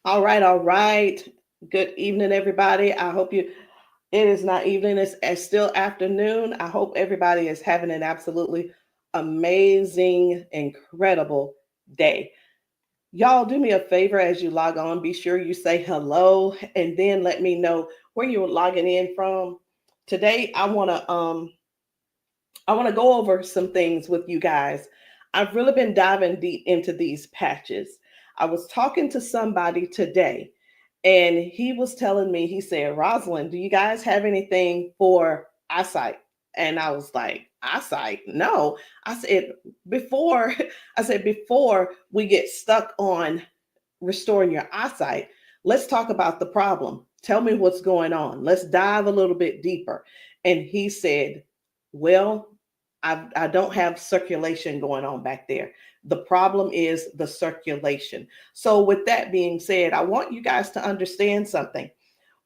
All right, all right. Good evening, everybody. I hope it is not evening, it's still afternoon. I hope everybody is having an absolutely amazing, incredible day. Y'all, do me a favor as you log on. Be sure you say hello and then let me know where you're logging in from. Today, I want to go over some things with you guys. I've really been diving deep into these patches. I was talking to somebody today, and he was telling me, he said, Rosalind, do you guys have anything for eyesight? And I was like, eyesight? No. I said, before, before we get stuck on restoring your eyesight, let's talk about the problem. Tell me what's going on. Let's dive a little bit deeper. And he said, well, I don't have circulation going on back there. The problem is the circulation. So, with that being said, I want you guys to understand something.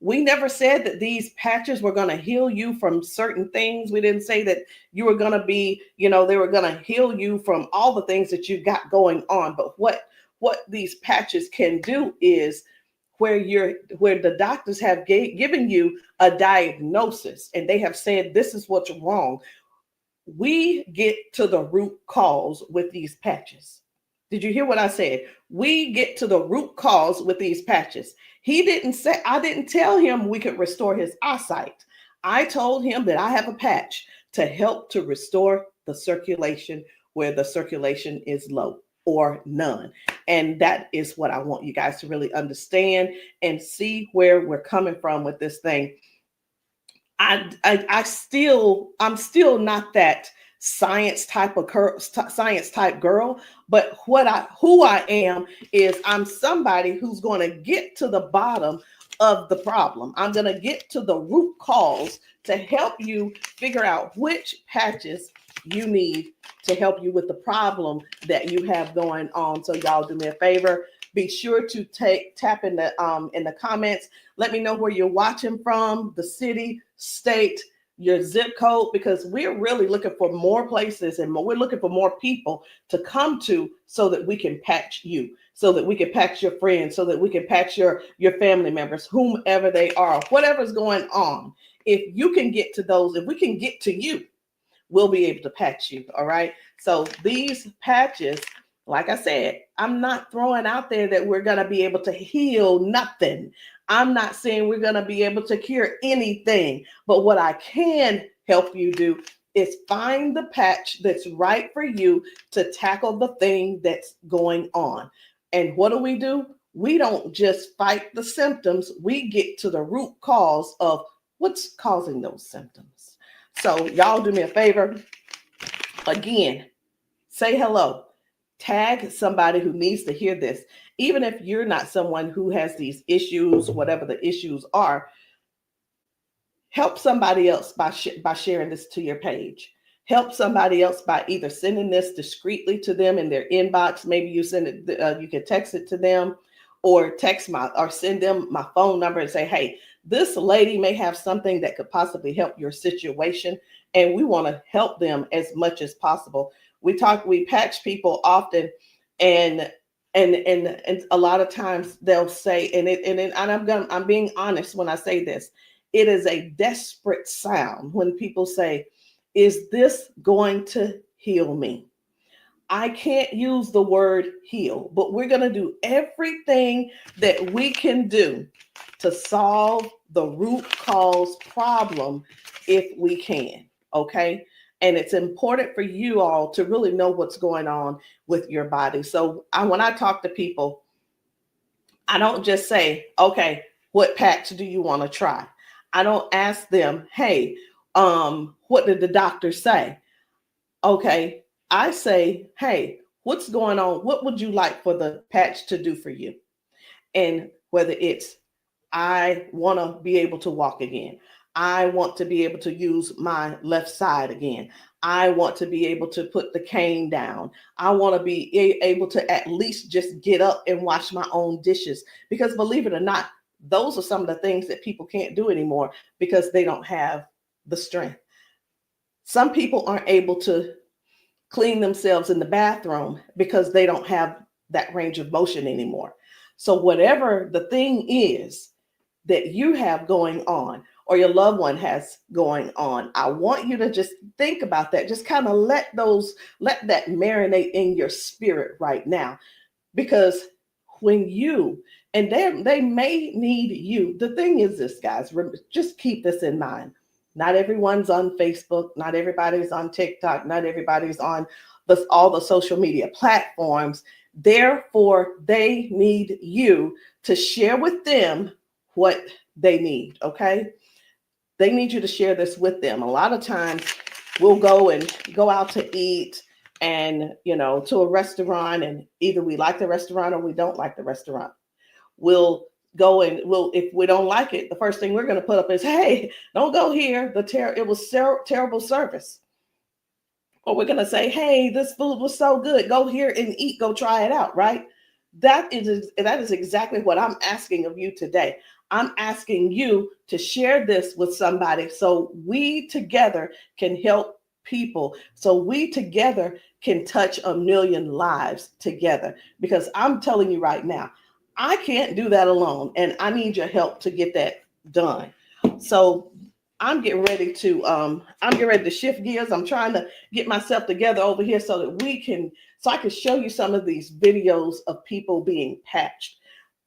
We never said that these patches were going to heal you from certain things. We didn't say that you were going to be, they were going to heal you from all the things that you got going on. But what these patches can do is where the doctors have given you a diagnosis and they have said this is what's wrong, we get to the root cause with these patches. Did you hear what I said? We get to the root cause with these patches. He didn't say, I didn't tell him we could restore his eyesight. I told him that I have a patch to help to restore the circulation where the circulation is low or none. And that is what I want you guys to really understand and see where we're coming from with this thing. I'm still not that science type girl, but who I am is I'm somebody who's going to get to the bottom of the problem. I'm going to get to the root cause to help you figure out which patches you need to help you with the problem that you have going on. So y'all do me a favor, be sure to tap in the comments. Let me know where you're watching from, the city, state, your zip code, because we're really looking for more places and we're looking for more people to come to so that we can patch you, so that we can patch your friends, so that we can patch your family members, whomever they are, whatever's going on. If you can get to those, if we can get to you, we'll be able to patch you. All right. So these patches, like I said, I'm not throwing out there that we're going to be able to heal nothing. I'm not saying we're going to be able to cure anything. But what I can help you do is find the patch that's right for you to tackle the thing that's going on. And what do? We don't just fight the symptoms, we get to the root cause of what's causing those symptoms. So, y'all do me a favor. Again, say hello. Tag somebody who needs to hear this. Even if you're not someone who has these issues, whatever the issues are, help somebody else by sharing this to your page. Help somebody else by either sending this discreetly to them in their inbox. Maybe you send it, you can text it to them, or send them my phone number and say, hey, this lady may have something that could possibly help your situation, and we want to help them as much as possible. We patch people often, and a lot of times they'll say, I'm being honest when I say this, it is a desperate sound when people say, is this going to heal me? I can't use the word heal, but we're going to do everything that we can do to solve the root cause problem if we can. Okay. And it's important for you all to really know what's going on with your body. So when I talk to people, I don't just say, okay, what patch do you want to try? I don't ask them, hey, what did the doctor say? Okay, I say, hey, what's going on? What would you like for the patch to do for you? And whether it's, I want to be able to walk again. I want to be able to use my left side again. I want to be able to put the cane down. I want to be able to at least just get up and wash my own dishes. Because believe it or not, those are some of the things that people can't do anymore because they don't have the strength. Some people aren't able to clean themselves in the bathroom because they don't have that range of motion anymore. So whatever the thing is that you have going on or your loved one has going on, I want you to just think about that. Just kind of let that marinate in your spirit right now. Because when you, and they may need you. The thing is this, guys, just keep this in mind. Not everyone's on Facebook, not everybody's on TikTok, not everybody's on all the social media platforms. Therefore, they need you to share with them what they need, okay? They need you to share this with them. A lot of times we'll go out to eat and, to a restaurant, and either we like the restaurant or we don't like the restaurant. We'll go and if we don't like it, the first thing we're going to put up is, hey, don't go here. It was terrible service. Or we're going to say, hey, this food was so good. Go here and eat. Go try it out, right? That is exactly what I'm asking of you today. I'm asking you to share this with somebody so we together can help people, so we together can touch 1 million lives together. Because I'm telling you right now, I can't do that alone, and I need your help to get that done. So I'm getting ready to shift gears. I'm trying to get myself together over here so that I can show you some of these videos of people being patched,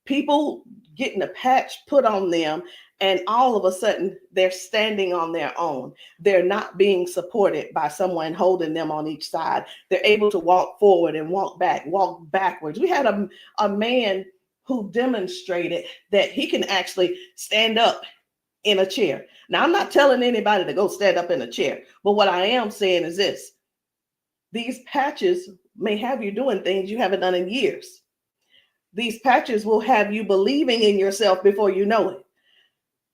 people getting a patch put on them, and all of a sudden they're standing on their own. They're not being supported by someone holding them on each side. They're able to walk forward and walk backwards. We had a man who demonstrated that he can actually stand up in a chair. Now, I'm not telling anybody to go stand up in a chair, but what I am saying is this: these patches may have you doing things you haven't done in years. These patches will have you believing in yourself before you know it.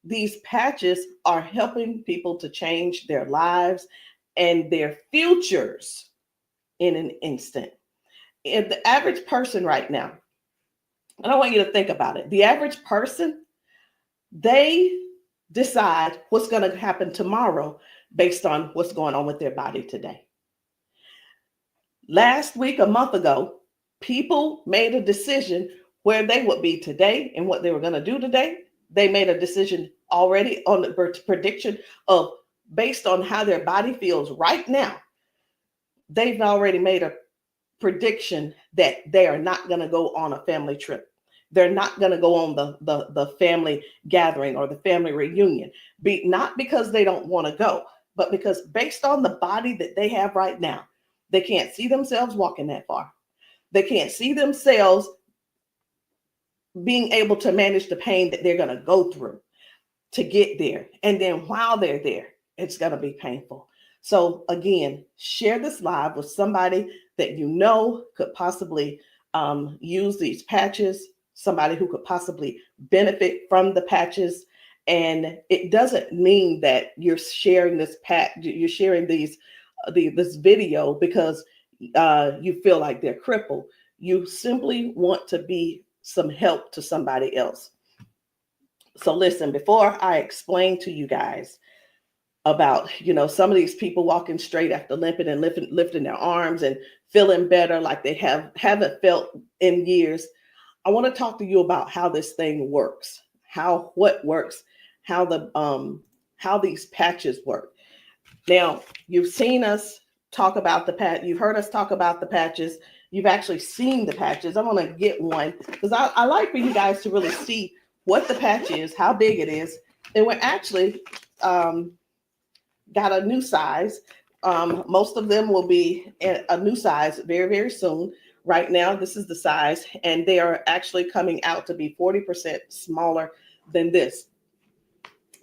These patches are helping people to change their lives and their futures in an instant. And the average person right now, and I want you to think about it. The average person, they decide what's going to happen tomorrow based on what's going on with their body today. Last week, a month ago, people made a decision where they would be today and what they were going to do today. They made a decision already on the prediction of based on how their body feels right now. They've already made a prediction that they are not going to go on a family trip. They're not going to go on the family gathering or the family reunion. Not because they don't want to go, but because based on the body that they have right now, they can't see themselves walking that far. They can't see themselves being able to manage the pain that they're going to go through to get there. And then while they're there, it's going to be painful. So again, share this live with somebody that you know could possibly use these patches, somebody who could possibly benefit from the patches. And it doesn't mean that you're sharing this you're sharing this video because you feel like they're crippled. You simply want to be some help to somebody else. So listen, before I explain to you guys about, some of these people walking straight after limping and lifting their arms and feeling better like they haven't felt in years, I want to talk to you about how this thing works, what works, how these patches work. Now, you've seen us talk about you've heard us talk about the patches. You've actually seen the patches. I'm going to get one because I like for you guys to really see what the patch is, how big it is. And we're actually got a new size. Most of them will be a new size very, very soon. Right now, this is the size, and they are actually coming out to be 40% smaller than this.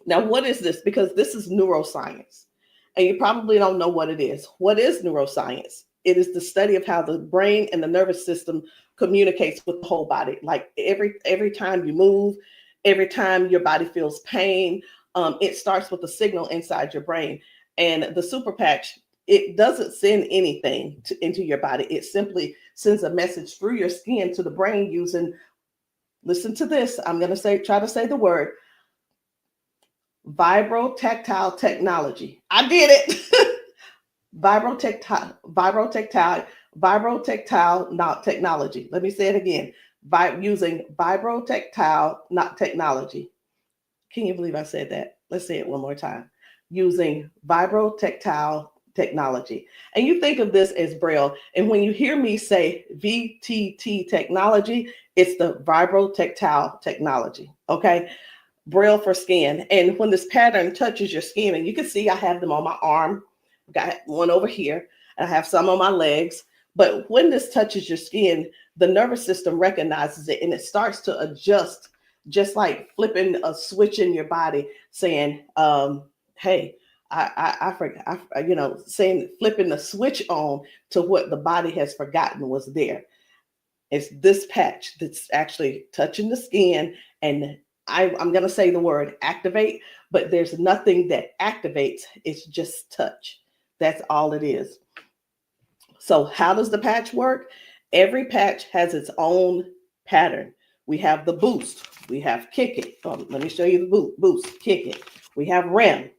Now, what is this? Because this is neuroscience, and you probably don't know what it is. What is neuroscience? It is the study of how the brain and the nervous system communicates with the whole body. Like every time you move, every time your body feels pain, it starts with a signal inside your brain. And the super patch, it doesn't send anything into your body. It simply sends a message through your skin to the brain using, listen to this, I'm going to try to say the word, vibrotactile technology. I did it. Vibrotactile technology. Let me say it again. using vibrotactile, not technology. Can you believe I said that? Let's say it one more time. Using vibrotactile technology. And you think of this as Braille. And when you hear me say VTT technology, it's the vibrotactile technology. Okay. Braille for skin. And when this pattern touches your skin, and you can see I have them on my arm, got one over here, and I have some on my legs. But when this touches your skin, the nervous system recognizes it and it starts to adjust, just like flipping a switch in your body, saying, hey, I forgot, saying, flipping the switch on to what the body has forgotten was there. It's this patch that's actually touching the skin, and I'm going to say the word activate, but there's nothing that activates. It's just touch. That's all it is. So how does the patch work? Every patch has its own pattern. We have the boost. We have kick it. Let me show you the boost, kick it. We have REM.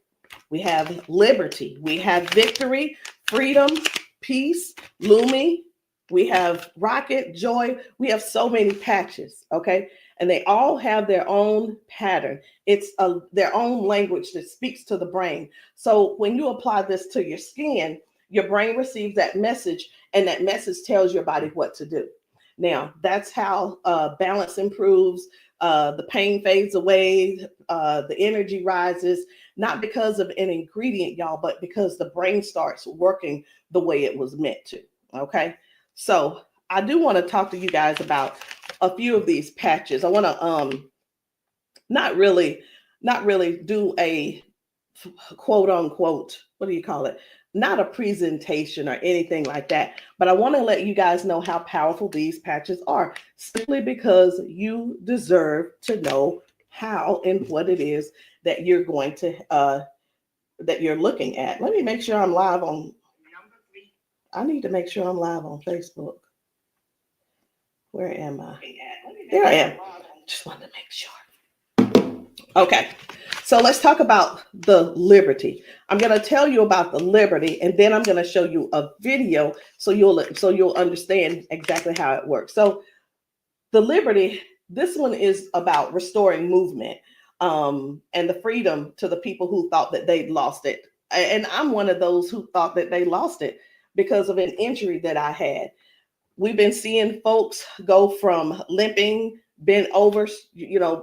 We have liberty. We have victory, freedom, peace, Lumi. We have rocket, joy. We have so many patches, okay? And they all have their own pattern. It's their own language that speaks to the brain. So when you apply this to your skin, your brain receives that message, and that message tells your body what to do. Now, that's how balance improves, the pain fades away, the energy rises, not because of an ingredient, y'all, but because the brain starts working the way it was meant to, okay? So I do want to talk to you guys about a few of these patches. I want to not really do a quote unquote, what do you call it? Not a presentation or anything like that, but I want to let you guys know how powerful these patches are, simply because you deserve to know how and what it is that you're going to that you're looking at. Let me make sure I'm live on. I need to make sure I'm live on Facebook. Where am I? There I am. Just wanted to make sure. Okay. So let's talk about the liberty. I'm going to tell you about the liberty, and then I'm going to show you a video so you'll understand exactly how it works. So the liberty, this one is about restoring movement and the freedom to the people who thought that they'd lost it. And I'm one of those who thought that they lost it because of an injury that I had. We've been seeing folks go from limping, bent over,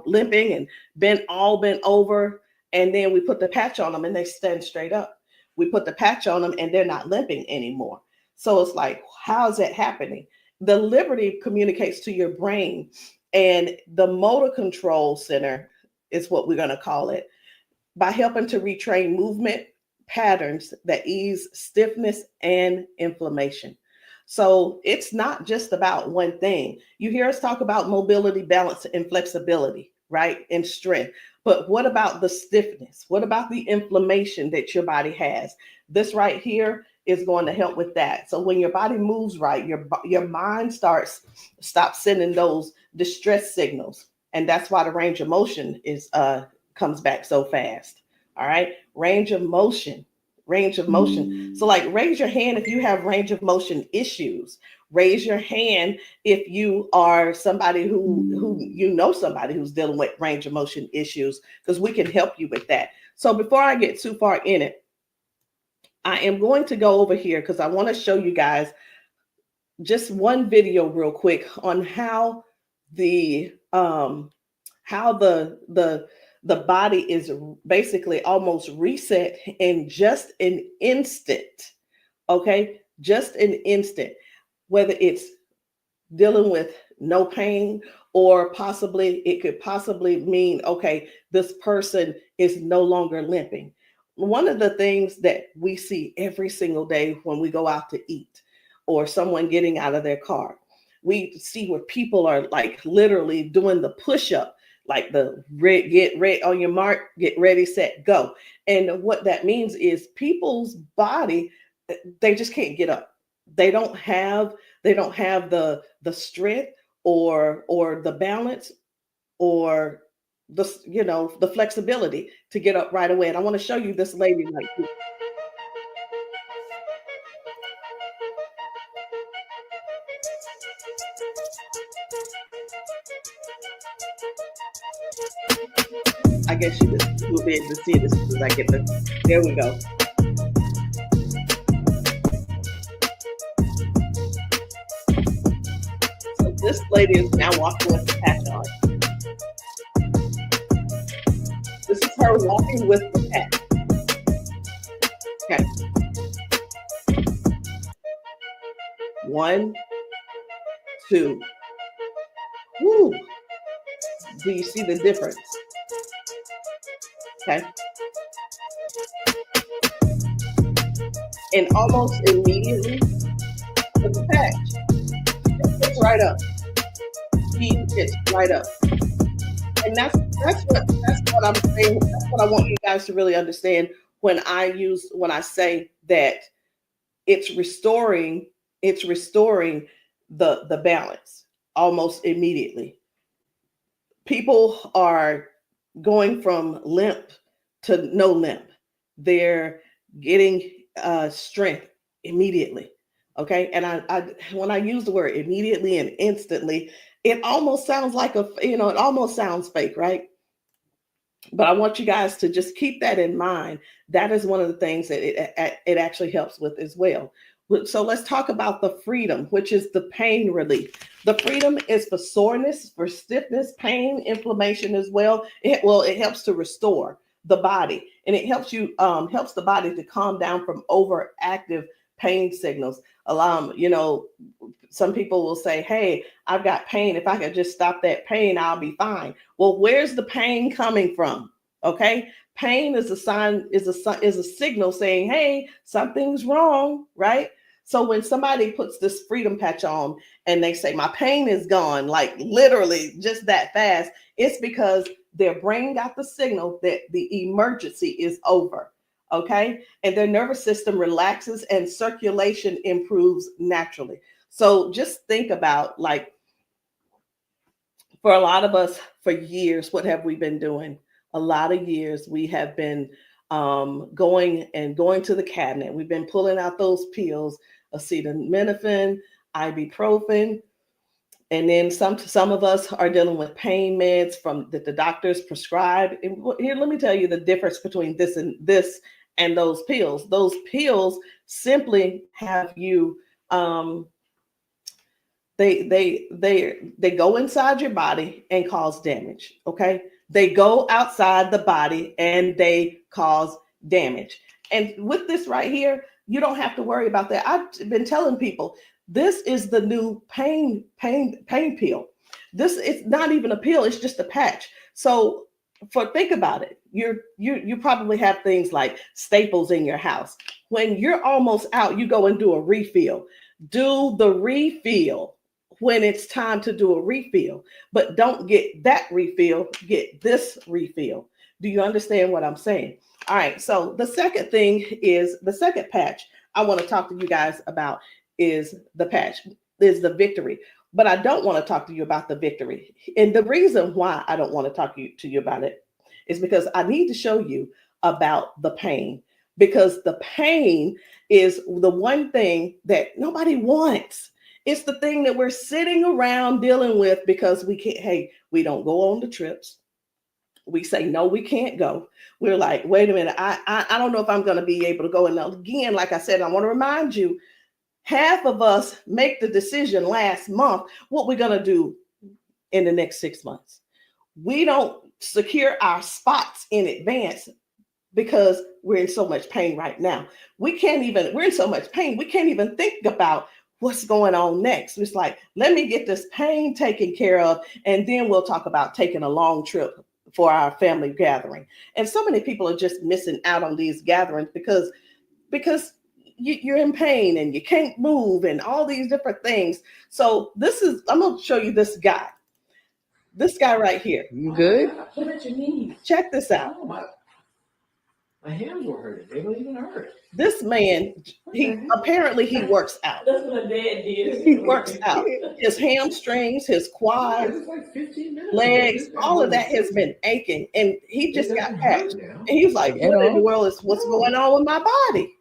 limping and bent over. And then we put the patch on them and they stand straight up. We put the patch on them and they're not limping anymore. So it's like, how is that happening? The liberty communicates to your brain, and the motor control center is what we're going to call it, by helping to retrain movement patterns that ease stiffness and inflammation. So it's not just about one thing. You hear us talk about mobility, balance, and flexibility, right? And strength. But what about the stiffness? What about the inflammation that your body has? This right here is going to help with that. So when your body moves right, your mind stops sending those distress signals. And that's why the range of motion comes back so fast. All right. Range of motion. So like, raise your hand if you have range of motion issues. Raise your hand if you are somebody who somebody who's dealing with range of motion issues, because we can help you with that. So before I get too far in it, I am going to go over here because I want to show you guys just one video real quick on how the body is basically almost reset in just an instant. Okay, just an instant. Whether it's dealing with no pain, or it could possibly mean, okay, this person is no longer limping. One of the things that we see every single day when we go out to eat, or someone getting out of their car, we see where people are like literally doing the push-up, like the get ready on your mark, get ready, set, go. And what that means is people's body, they just can't get up. They don't have the strength or the balance or the flexibility to get up right away. And I want to show you this lady right here. I guess you will be able to see it as soon as I get the. There we go. So this lady is now walking with the patch on. This is her walking with the patch. Okay. 1, 2. Woo. Do you see the difference? Okay. And almost immediately, with the patch, it gets right up. Speed gets right up. And that's what I'm saying. That's what I want you guys to really understand when I say that it's restoring the balance almost immediately. People are going from limp to no limp. They're getting strength immediately. Okay. And I when I use the word immediately and instantly, it almost sounds like it almost sounds fake, right? But I want you guys to just keep that in mind. That is one of the things that it actually helps with as well. So let's talk about the freedom, which is the pain relief. The freedom is for soreness, for stiffness, pain, inflammation as well. It helps to restore the body, and it helps the body to calm down from overactive pain signals. Some people will say, "Hey, I've got pain. If I could just stop that pain, I'll be fine." Well, where's the pain coming from? Okay, pain is a sign, is a signal saying, "Hey, something's wrong," right? So when somebody puts this freedom patch on and they say, "My pain is gone," like literally just that fast, it's because their brain got the signal that the emergency is over. Okay, and their nervous system relaxes and circulation improves naturally. So just think about, like, for a lot of us, for years, what have we been doing? A lot of years we have been going to the cabinet. We've been pulling out those pills, acetaminophen, ibuprofen, and then some of us are dealing with pain meds from that the doctors prescribe. And here, let me tell you the difference between this and those pills. Those pills simply have you they go inside your body and cause damage. Okay, they go outside the body and they cause damage. And with this right here, you don't have to worry about that. I've been telling people this is the new pain pill. This is not even a pill; it's just a patch. So, think about it. You probably have things like staples in your house. When you're almost out, you go and do a refill. Do the refill when it's time to do a refill, but don't get that refill, get this refill. Do you understand what I'm saying? All right, so the second patch I want to talk to you guys about is the victory. But I don't want to talk to you about the victory. And the reason why I don't want to talk to you about it is because I need to show you about the pain, because the pain is the one thing that nobody wants. It's the thing that we're sitting around dealing with because we don't go on the trips. We say, no, we can't go. We're like, wait a minute, I don't know if I'm going to be able to go. And again, like I said, I want to remind you, half of us make the decision last month what we're going to do in the next 6 months. We don't secure our spots in advance because we're in so much pain right now. We're in so much pain, we can't even think about what's going on next. It's like, let me get this pain taken care of, and then we'll talk about taking a long trip for our family gathering. And so many people are just missing out on these gatherings because you're in pain and you can't move and all these different things. So I'm going to show you this guy right here. You good? What about your knees? Check this out. Oh, my hands were hurting. They don't even hurt. This man, he works out. That's what my dad did. He works out. His hamstrings, his quads, like 15 minutes legs, all of that has been aching. And he just got patched. And he was like, what in the world is what's going on with my body?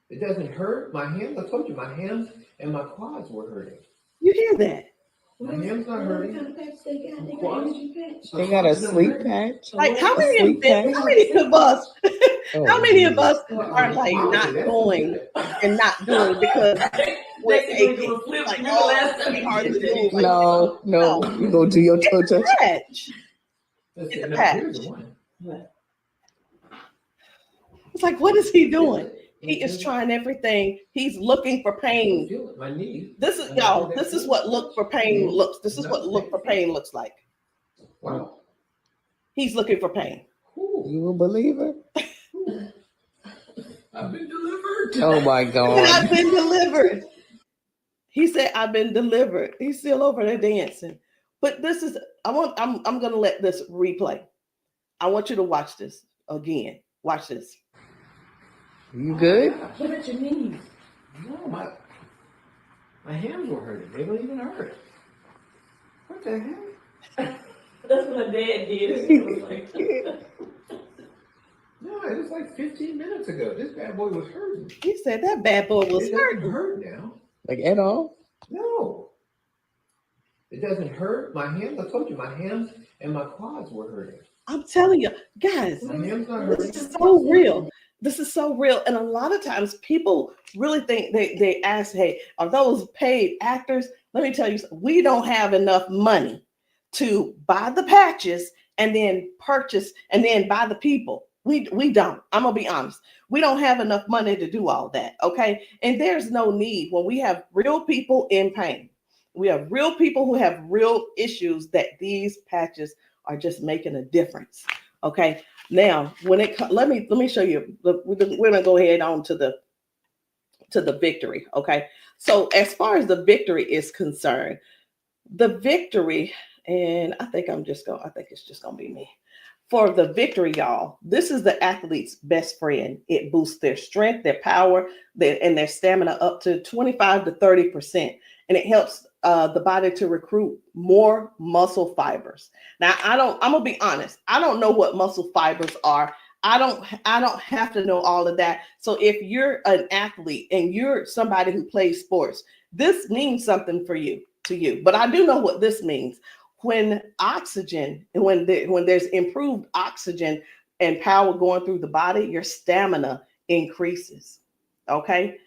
It doesn't hurt. My hands, I told you, my hands and my quads were hurting. You hear that? My hand's not hurting. What kind of patch they got? They got Quads? energy patch. They got a sleep patch. Like how A many sleep patch. how many of us Oh, how many of us Well, are like not going and not doing because we're Next thing aching? you flip, Like, remember oh, last it's time gonna be you hard did to that? move. Like, No, you go do your toe touch. patch. Let's It's see, a now, patch. here's the one. It's like, what is he doing? Feel it. He is trying everything. He's looking for pain. Feel it. My knee. This is y'all. This is what look for pain looks. This is what look for pain looks like. Wow. He's looking for pain. Ooh, You a believer? I've been delivered. Oh my And God. I've been delivered. He said, "I've been delivered." He's still over there dancing. But this is. I'm gonna let this replay. I want you to watch this again. Watch this. You good? What about your knees? No, my hands were hurting. They don't even hurt. What the heck? That's what my dad did. It was like, No, it was like 15 minutes ago. This bad boy was hurting. He said that bad boy was It hurt. doesn't hurt now. Like at all? No. It doesn't hurt. My hands, I told you, my hands and my quads were hurting. I'm telling you, guys. My hands not hurting. This is so real. This is so real. And a lot of times people really think they ask, hey, are those paid actors? Let me tell you, we don't have enough money to buy the patches and then purchase and then buy the people. We don't. I'm gonna be honest. We don't have enough money to do all that. Okay. And there's no need when we have real people in pain. We have real people who have real issues that these patches are just making a difference. Okay. Now, when it let me show you. We're gonna go ahead on to the victory. Okay. So as far as the victory is concerned, the victory, and I think it's just gonna be me. For the victory, y'all, this is the athlete's best friend. It boosts their strength, their power, and their stamina up to 25 to 30%. And it helps the body to recruit more muscle fibers. Now, I'm gonna be honest. I don't know what muscle fibers are. I don't have to know all of that. So if you're an athlete and you're somebody who plays sports, this means something to you. But I do know what this means. When oxygen, when there's improved oxygen and power going through the body, your stamina increases. Okay.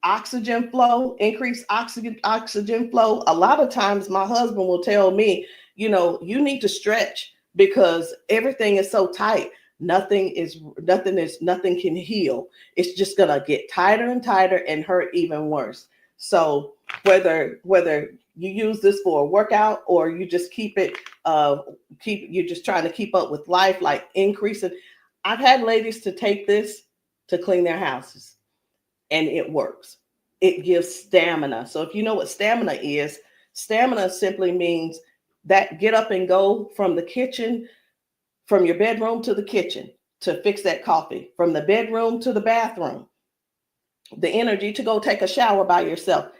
Oxygen flow, increased oxygen flow. A lot of times my husband will tell me, you need to stretch because everything is so tight. Nothing can heal. It's just gonna get tighter and tighter and hurt even worse. So whether you use this for a workout or you just you're just trying to keep up with life, like increasing. I've had ladies to take this to clean their houses and it works. It gives stamina. So if you know what stamina simply means that get up and go from the kitchen, from your bedroom to the kitchen to fix that coffee, from the bedroom to the bathroom, the energy to go take a shower by yourself.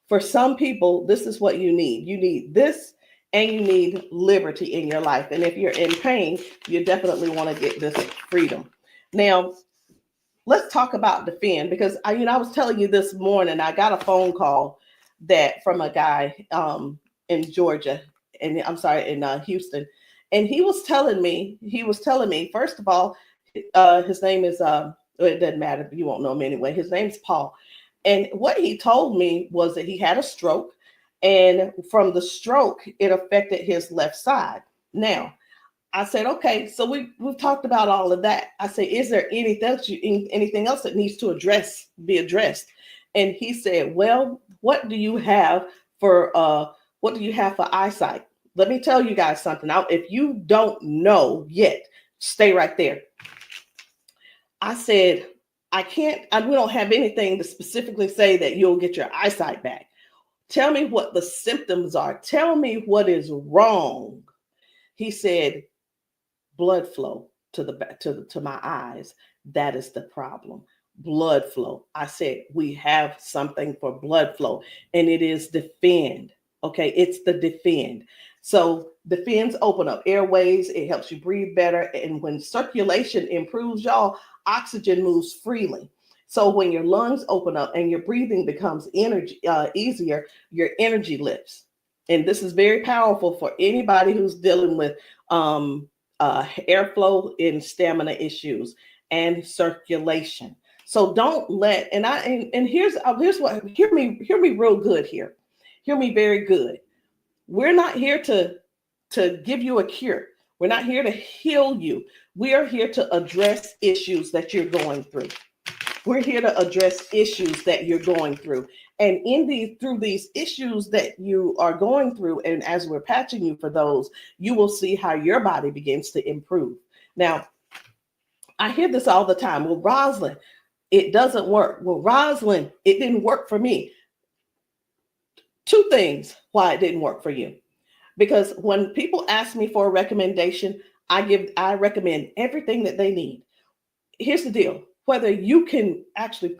For some people, this is what you need. You need this and you need liberty in your life. And if you're in pain, you definitely want to get this freedom. Now, let's talk about defend, because I was telling you this morning, I got a phone call from a guy in Georgia, and I'm sorry, in Houston. And he was telling me, first of all, his name is, it doesn't matter, you won't know him anyway. His name's Paul. And what he told me was that he had a stroke, and from the stroke, it affected his left side. Now, I said, okay, so we've talked about all of that. I said, is there anything else that needs to be addressed? And he said, well, what do you have for eyesight? Let me tell you guys something. If you don't know yet, stay right there. I said, we don't have anything to specifically say that you'll get your eyesight back. Tell me what the symptoms are. Tell me what is wrong. He said, blood flow to my eyes. That is the problem. Blood flow. I said, we have something for blood flow, and it is defend. Okay, it's the defend. So defends open up airways. It helps you breathe better. And when circulation improves, y'all, oxygen moves freely. So when your lungs open up and your breathing becomes easier, your energy lifts. and this is very powerful for anybody who's dealing with airflow and stamina issues and circulation. So don't let, and here's what, hear me real good here. Hear me very good. We're not here to give you a cure. We're not here to heal you. We are here to address issues that you're going through. We're here to address issues that you're going through. And through these issues that you are going through, and as we're patching you for those, you will see how your body begins to improve. Now, I hear this all the time. Well, Rosalind, it doesn't work. Well, Rosalind, it didn't work for me. Two things why it didn't work for you. Because when people ask me for a recommendation, I recommend everything that they need. Here's the deal. Whether you can actually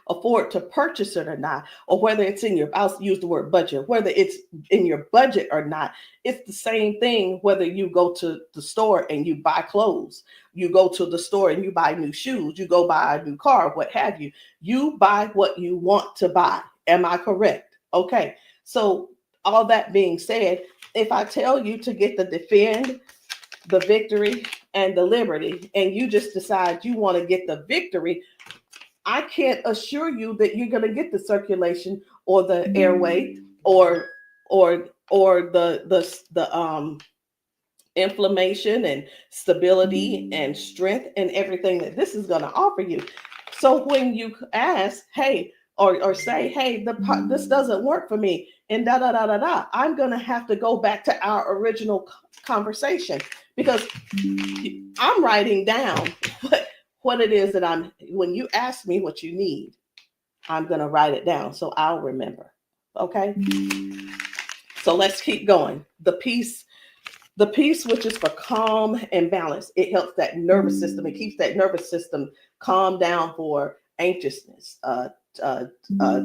afford to purchase it or not, or whether it's in your, I'll use the word budget, whether it's in your budget or not, it's the same thing whether you go to the store and you buy clothes, you go to the store and you buy new shoes, you go buy a new car, what have you. You buy what you want to buy. Am I correct? Okay. So all that being said, if I tell you to get the Defend, the Victory, and the Liberty, and you just decide you want to get the Victory, I can't assure you that you're going to get the circulation or the airway or the inflammation and stability and strength and everything that this is going to offer you. So when you ask, hey, or say, hey, this doesn't work for me, and I'm going to have to go back to our original conversation, because I'm writing down what it is that when you ask me what you need, I'm going to write it down so I'll remember. Okay. So let's keep going. The peace, which is for calm and balance. It helps that nervous system. It keeps that nervous system calm down for anxiousness,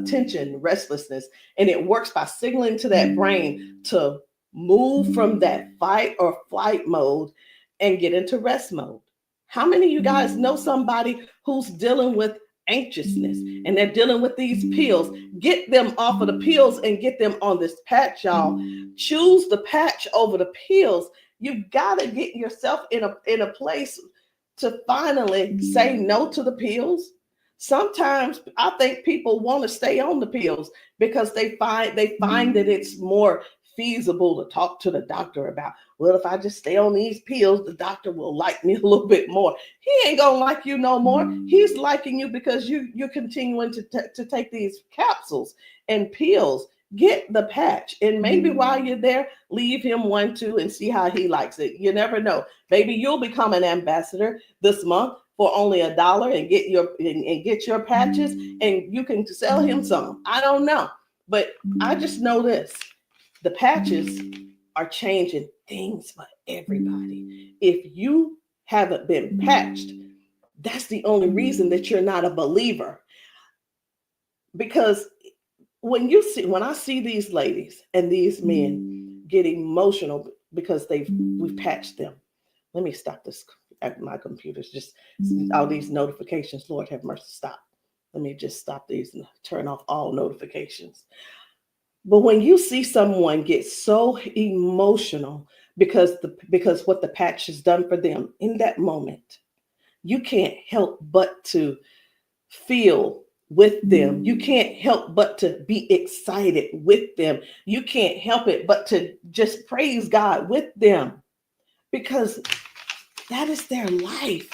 tension, restlessness. And it works by signaling to that brain to move from that fight or flight mode and get into rest mode. How many of you guys know somebody who's dealing with anxiousness and they're dealing with these pills? Get them off of the pills and get them on this patch, y'all. Choose the patch over the pills. You got to get yourself in a place to finally say no to the pills. Sometimes I think people want to stay on the pills because they find that it's more feasible to talk to the doctor about, well, if I just stay on these pills, the doctor will like me a little bit more. He ain't gonna like you no more. He's liking you because you're continuing to take these capsules and pills. Get the patch, and maybe while you're there, leave him one too and see how he likes it. You never know. Maybe you'll become an ambassador this month for only $1 and get your patches, and you can sell him some. I don't know, but I just know this. The patches are changing things for everybody. If you haven't been patched, that's the only reason that you're not a believer. Because when I see these ladies and these men get emotional because we've patched them. Let me stop this. My computer's just all these notifications. Lord have mercy, stop. Let me just stop these and turn off all notifications. But when you see someone get so emotional because what the patch has done for them in that moment, you can't help but to feel with them. You can't help but to be excited with them. You can't help it but to just praise God with them, because that is their life.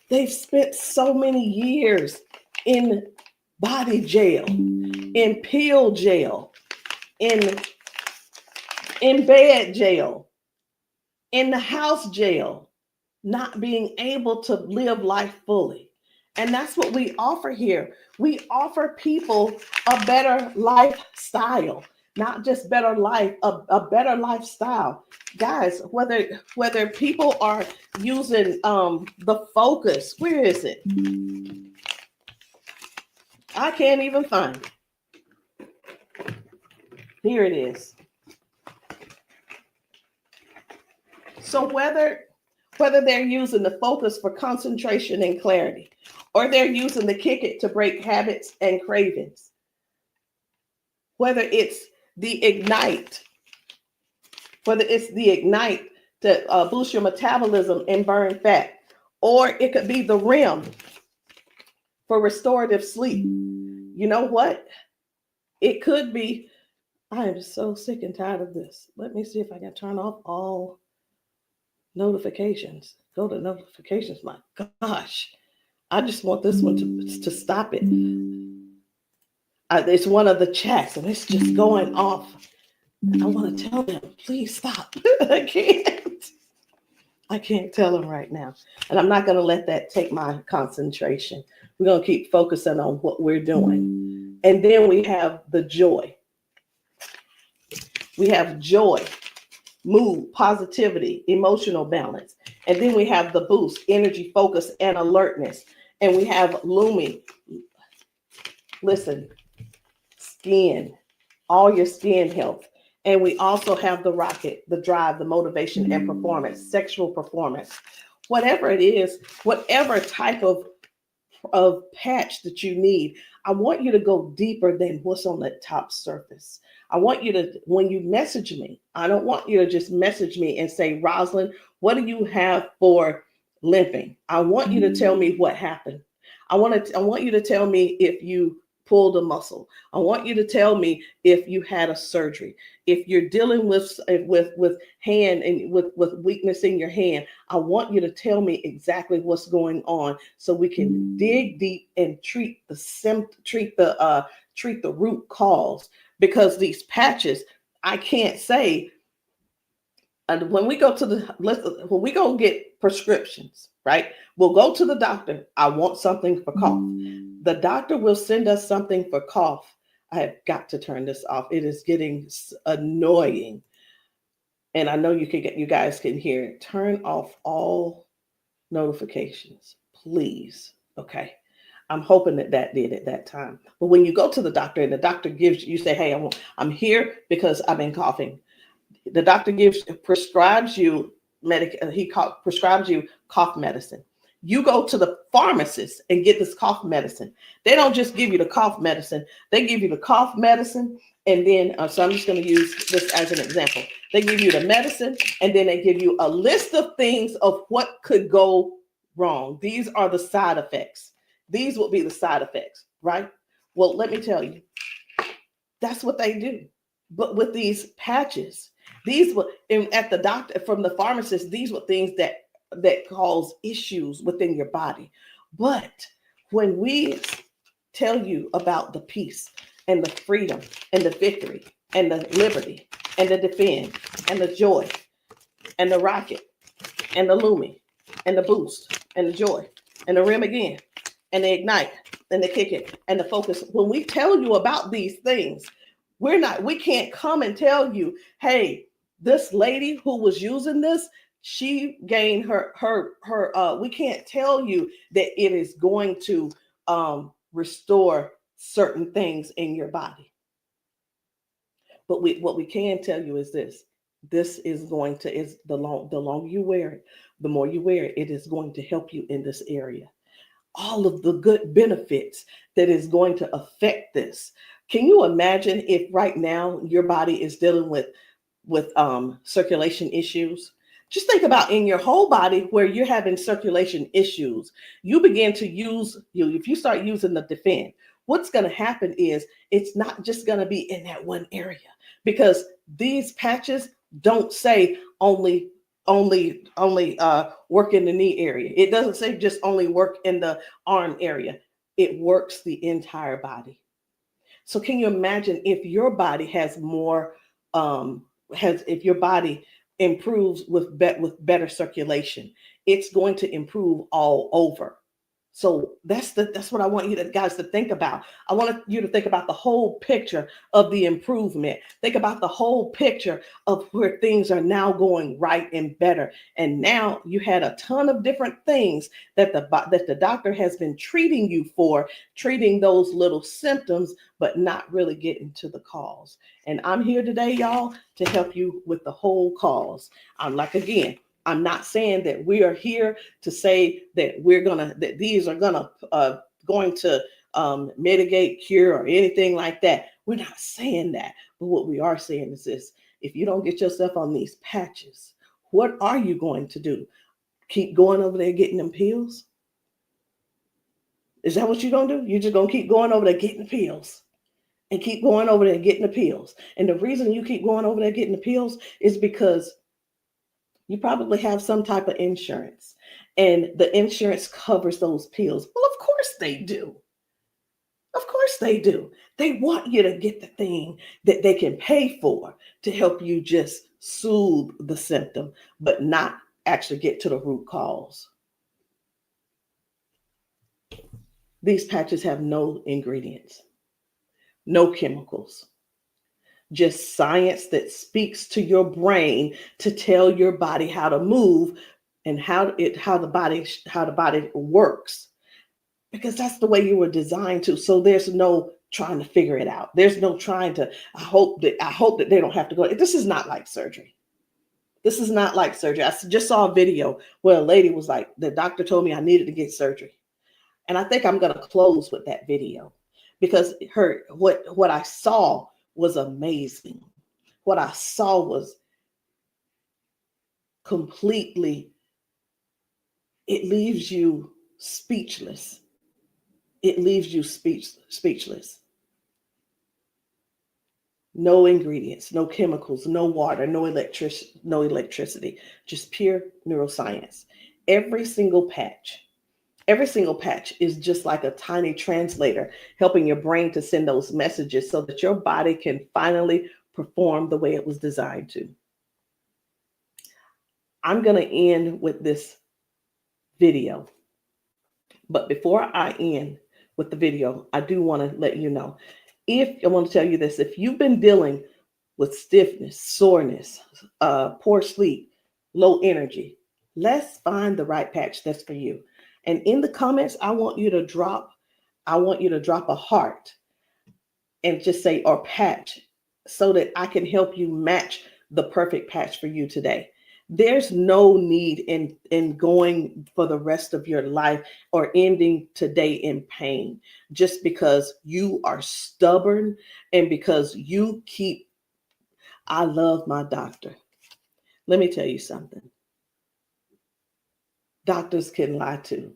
They've spent so many years in body jail, in pill jail, in bed jail, in the house jail, not being able to live life fully. And that's what we offer here. We offer people a better lifestyle, not just better life, a better lifestyle. Guys, whether people are using the Focus, where is it? I can't even find it. Here it is. So whether they're using the Focus for concentration and clarity, or they're using the Kick It to break habits and cravings, whether it's the Ignite. It's the Ignite to boost your metabolism and burn fat. Or it could be the REM for restorative sleep. You know what? It could be, I am so sick and tired of this. Let me see if I can turn off all notifications. Go to notifications. My gosh. I just want this one to stop it. It's one of the chats and it's just going off. I want to tell them, please stop. I can't tell them right now. And I'm not going to let that take my concentration. We're going to keep focusing on what we're doing. And then we have the joy. We have joy, mood, positivity, emotional balance. And then we have the boost, energy, focus, and alertness. And we have Lumi. Listen, skin, all your skin health. And we also have the rocket, the drive, the motivation and performance, sexual performance. Whatever it is, whatever type of patch that you need, I want you to go deeper than what's on the top surface. I want you to, when you message me, I don't want you to just message me and say, Rosalind, what do you have for limping? I want you to tell me what happened. I want you to tell me if you pulled a muscle. I want you to tell me if you had a surgery. If you're dealing with hand and with weakness in your hand, I want you to tell me exactly what's going on so we can dig deep and treat the root cause. Because these patches, I can't say. And when we go get prescriptions, right? We'll go to the doctor. I want something for cough. The doctor will send us something for cough. I have got to turn this off. It is getting annoying. And I know you guys can hear it. Turn off all notifications, please. Okay. I'm hoping that did at that time. But when you go to the doctor and the doctor gives you say, hey, I'm here because I've been coughing. The doctor prescribes you prescribes you cough medicine. You go to the pharmacist and get this cough medicine. They don't just give you the cough medicine. They give you the cough medicine. And then, so I'm just going to use this as an example. They give you the medicine and then they give you a list of things of what could go wrong. These are the side effects. These will be the side effects, right? Well, let me tell you, that's what they do. But with these patches, these were at the doctor, from the pharmacist, these were things that cause issues within your body. But when we tell you about the peace and the freedom and the victory and the liberty and the defend and the joy and the rocket and the Lumi and the boost and the joy and the REM again and the ignite and the kick it and the focus, when we tell you about these things, we can't come and tell you, hey, this lady who was using this, she gained we can't tell you that it is going to restore certain things in your body. But what we can tell you is this is going to, the longer you wear it, the more you wear it, it is going to help you in this area. All of the good benefits that is going to affect this. Can you imagine if right now your body is dealing with circulation issues? Just think about in your whole body where you're having circulation issues. You begin to if you start using the defend, what's going to happen is it's not just going to be in that one area, because these patches don't say only work in the knee area. It doesn't say just only work in the arm area. It works the entire body. So can you imagine if your body has more, if your body improves with better circulation, it's going to improve all over. So that's what I want you guys to think about. I want you to think about the whole picture of the improvement. Think about the whole picture of where things are now going right and better. And now you had a ton of different things that the doctor has been treating you for, treating those little symptoms, but not really getting to the cause. And I'm here today, y'all, to help you with the whole cause. I'm not saying that we are here to say that these are going to mitigate, cure, or anything like that. We're not saying that. But what we are saying is this: if you don't get yourself on these patches, what are you going to do? Keep going over there getting them pills? Is that what you're going to do? You're just going to keep going over there getting the pills and keep going over there getting the pills. And the reason you keep going over there getting the pills is because you probably have some type of insurance, and the insurance covers those pills. Well, of course they do. Of course they do. They want you to get the thing that they can pay for to help you just soothe the symptom, but not actually get to the root cause. These patches have no ingredients, no chemicals, just science that speaks to your brain to tell your body how to move and how the body works, because that's the way you were designed to. So there's no trying to figure it out. There's no trying to, I hope that they don't have to go. This is not like surgery. This is not like surgery. I just saw a video where a lady was like, the doctor told me I needed to get surgery. And I think I'm going to close with that video, because what I saw was amazing. What I saw was completely, it leaves you speechless. It leaves you speechless. No ingredients, no chemicals, no water, no electricity, just pure neuroscience. Every single patch is just like a tiny translator, helping your brain to send those messages so that your body can finally perform the way it was designed to. I'm going to end with this video. But before I end with the video, I do want to let you know, I want to tell you this: if you've been dealing with stiffness, soreness, poor sleep, low energy, let's find the right patch that's for you. And in the comments, I want you to drop a heart and just say, or patch, so that I can help you match the perfect patch for you today. There's no need in going for the rest of your life or ending today in pain just because you are stubborn and because you keep, I love my doctor. Let me tell you something. Doctors can lie too.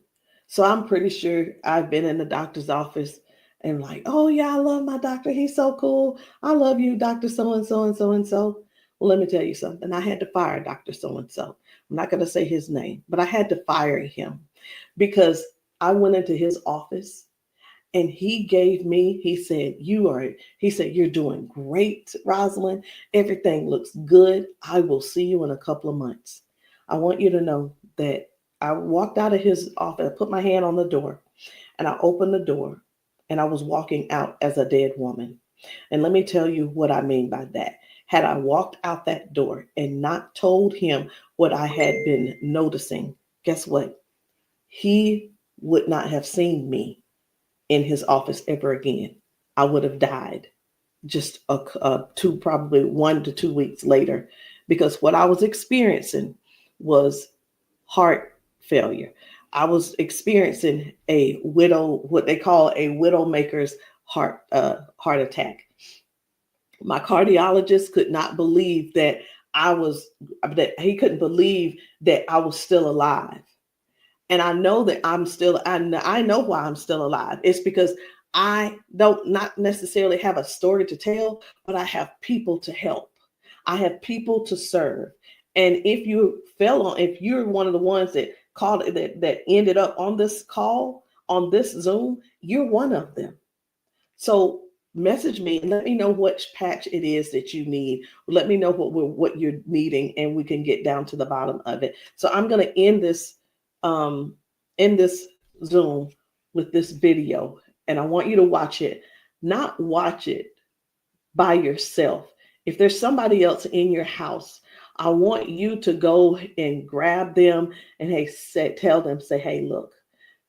So I'm pretty sure I've been in the doctor's office and like, oh yeah, I love my doctor. He's so cool. I love you, Dr. So-and-so and so-and-so. Well, let me tell you something. I had to fire Dr. So-and-so. I'm not going to say his name, but I had to fire him because I went into his office and he said, you're doing great, Rosalind. Everything looks good. I will see you in a couple of months. I want you to know that I walked out of his office, I put my hand on the door and I opened the door and I was walking out as a dead woman. And let me tell you what I mean by that. Had I walked out that door and not told him what I had been noticing, guess what? He would not have seen me in his office ever again. I would have died just probably 1 to 2 weeks later, because what I was experiencing was heart failure. I was experiencing what they call a widowmaker's heart attack. My cardiologist could not believe that he couldn't believe that I was still alive. And I know that I know why I'm still alive. It's because I don't not necessarily have a story to tell, but I have people to help. I have people to serve. And if you're one of the ones that called that ended up on this call, on this Zoom, you're one of them. So message me and let me know which patch it is that you need. Let me know what you're needing, and we can get down to the bottom of it. So I'm going to end this Zoom with this video, and I want you to watch it. Not watch it by yourself. If there's somebody else in your house, I want you to go and grab them and tell them, hey, look,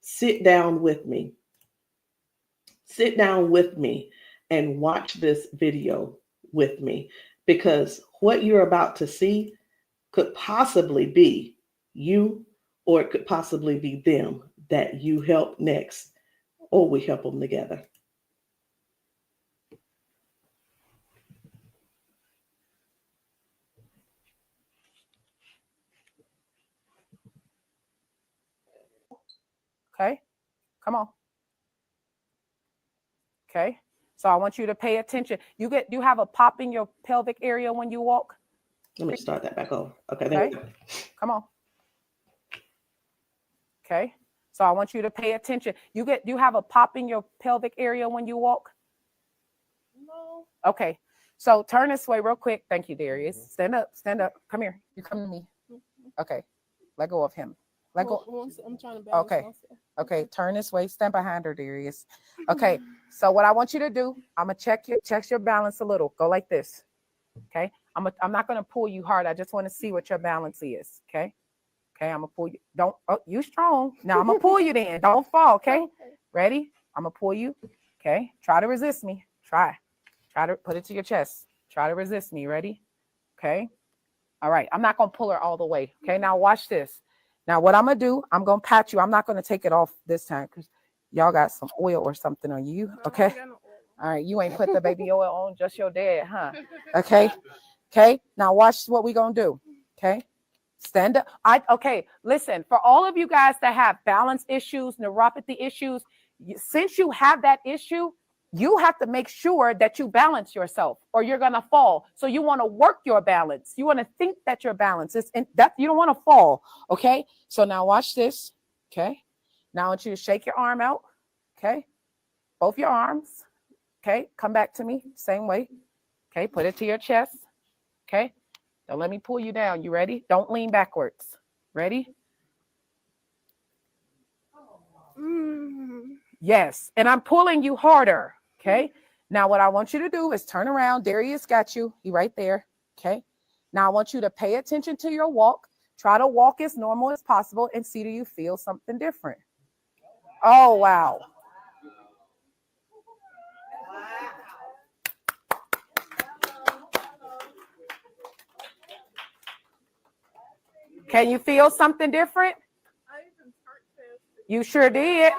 sit down with me. Sit down with me and watch this video with me, because what you're about to see could possibly be you, or it could possibly be them that you help next, or we help them together. Okay, come on. Okay, so I want you to pay attention. You have a pop in your pelvic area when you walk. Let me start that back over. Okay, there we go. Come on. Okay, so I want you to pay attention. You have a pop in your pelvic area when you walk. No. Okay, so turn this way real quick. Thank you, Darius. Stand up. Come here. You come to me. Okay, let go of him. Let go. I'm trying to balance Okay. myself. Okay, turn this way. Stand behind her, Darius. Okay, so what I want you to do, I'm gonna check your balance a little. Go like this. Okay, I'm not gonna pull you hard. I just want to see what your balance is. Okay, I'm gonna pull you. You strong. Now I'm gonna pull you. Then don't fall. Okay, ready? I'm gonna pull you. Okay, try to resist me. Try to put it to your chest. Try to resist me. Ready? Okay. All right. I'm not gonna pull her all the way. Okay. Now watch this. Now, what I'm going to do, I'm going to pat you. I'm not going to take it off this time because y'all got some oil or something on you. Okay. All right. You ain't put the baby oil on, just your dad, huh? Okay. Okay. Now, watch what we going to do. Okay. Stand up. Okay. Listen, for all of you guys that have balance issues, neuropathy issues, since you have that issue, you have to make sure that you balance yourself or you're going to fall. So you want to work your balance. You want to think that your balance is that you don't want to fall. Okay. So now watch this. Okay. Now I want you to shake your arm out. Okay. Both your arms. Okay. Come back to me. Same way. Okay. Put it to your chest. Okay. Don't let me pull you down. You ready? Don't lean backwards. Ready? Yes. And I'm pulling you harder. Okay. Now what I want you to do is turn around. Darius got you. He right there. Okay. Now I want you to pay attention to your walk. Try to walk as normal as possible and see, do you feel something different? Oh, wow. Can you feel something different? You sure did.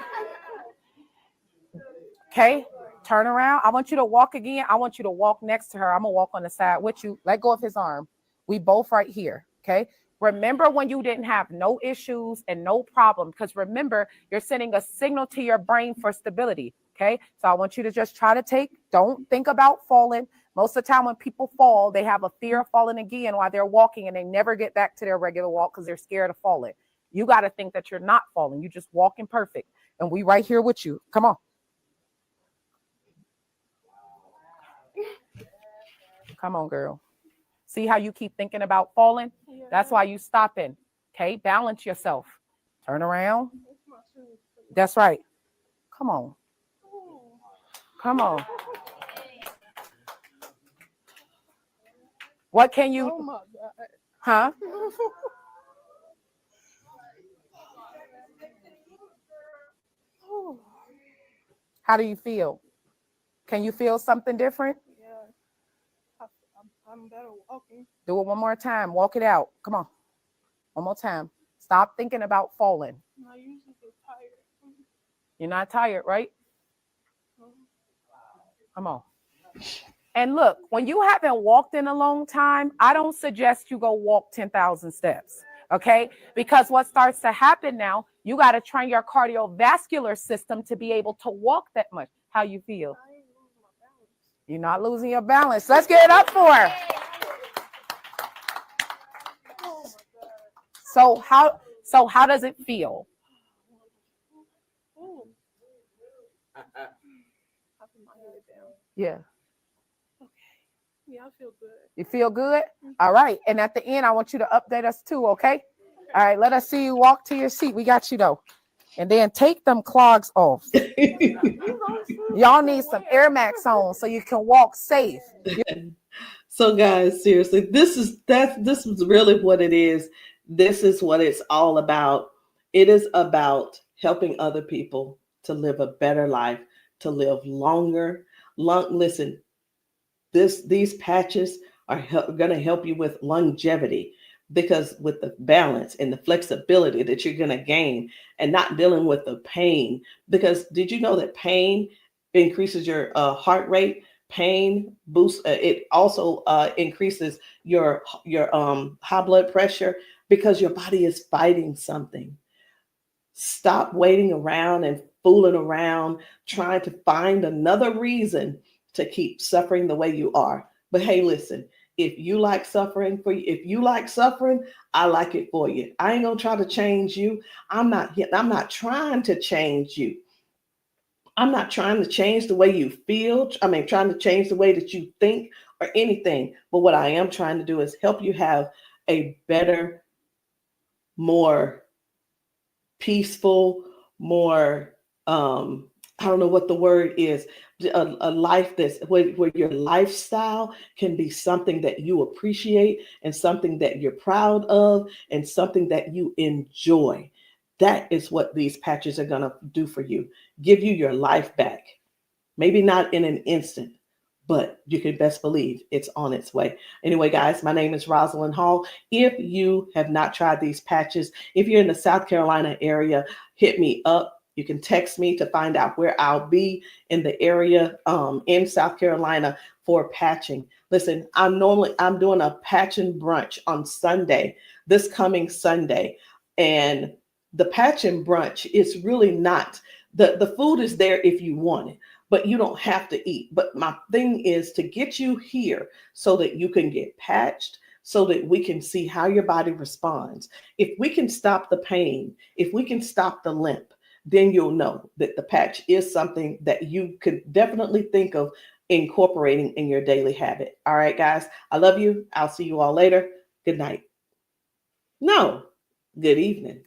Okay. Turn around. I want you to walk again. I want you to walk next to her. I'm going to walk on the side with you. Let go of his arm. We both right here. Okay. Remember when you didn't have no issues and no problem, because remember, you're sending a signal to your brain for stability. Okay. So I want you to just try to don't think about falling. Most of the time when people fall, they have a fear of falling again while they're walking and they never get back to their regular walk because they're scared of falling. You got to think that you're not falling. You just walking perfect. And we right here with you. Come on. Come on, girl. See how you keep thinking about falling? Yeah. That's why you stopping. Okay, balance yourself. Turn around. That's right. Come on. Come on. What can you? Oh my God. Huh? How do you feel? Can you feel something different? I'm better walking. Do it one more time. Walk it out. Come on. One more time. Stop thinking about falling. I usually get tired. You're not tired, right? Come on. And look, when you haven't walked in a long time, I don't suggest you go walk 10,000 steps. Okay? Because what starts to happen now, you got to train your cardiovascular system to be able to walk that much. How you feel? You're not losing your balance. Let's get it up for her. So how does it feel? Yeah. Okay. Yeah, I feel good. You feel good? All right. And at the end, I want you to update us too, okay? All right, let us see you walk to your seat. We got you though. And then take them clogs off. Y'all need some Air Max on so you can walk safe. So guys, seriously, this is really what it is. This is what it's all about. It is about helping other people to live a better life, to live longer. Listen, these patches are going to help you with longevity, because with the balance and the flexibility that you're going to gain and not dealing with the pain. Because did you know that pain increases your heart rate? Pain boosts, it also increases your high blood pressure, because your body is fighting something. Stop waiting around and fooling around, trying to find another reason to keep suffering the way you are. But hey, listen, if you like suffering if you like suffering, I like it for you. I ain't gonna try to change you. I'm not trying to change you. I'm not trying to change the way you feel. Trying to change the way that you think or anything. But what I am trying to do is help you have a better, more peaceful, more, I don't know what the word is, a life that's where your lifestyle can be something that you appreciate and something that you're proud of and something that you enjoy. That is what these patches are going to do for you. Give you your life back. Maybe not in an instant, but you can best believe it's on its way. Anyway, guys, my name is Rosalind Hall. If you have not tried these patches, if you're in the South Carolina area, hit me up. You can text me to find out where I'll be in the area in South Carolina for patching. Listen, I'm doing a patching brunch on Sunday, this coming Sunday. And the patching brunch is really not, the food is there if you want it, but you don't have to eat. But my thing is to get you here so that you can get patched, so that we can see how your body responds. If we can stop the pain, if we can stop the limp, then you'll know that the patch is something that you could definitely think of incorporating in your daily habit. All right, guys, I love you. I'll see you all later. Good night. No, good evening.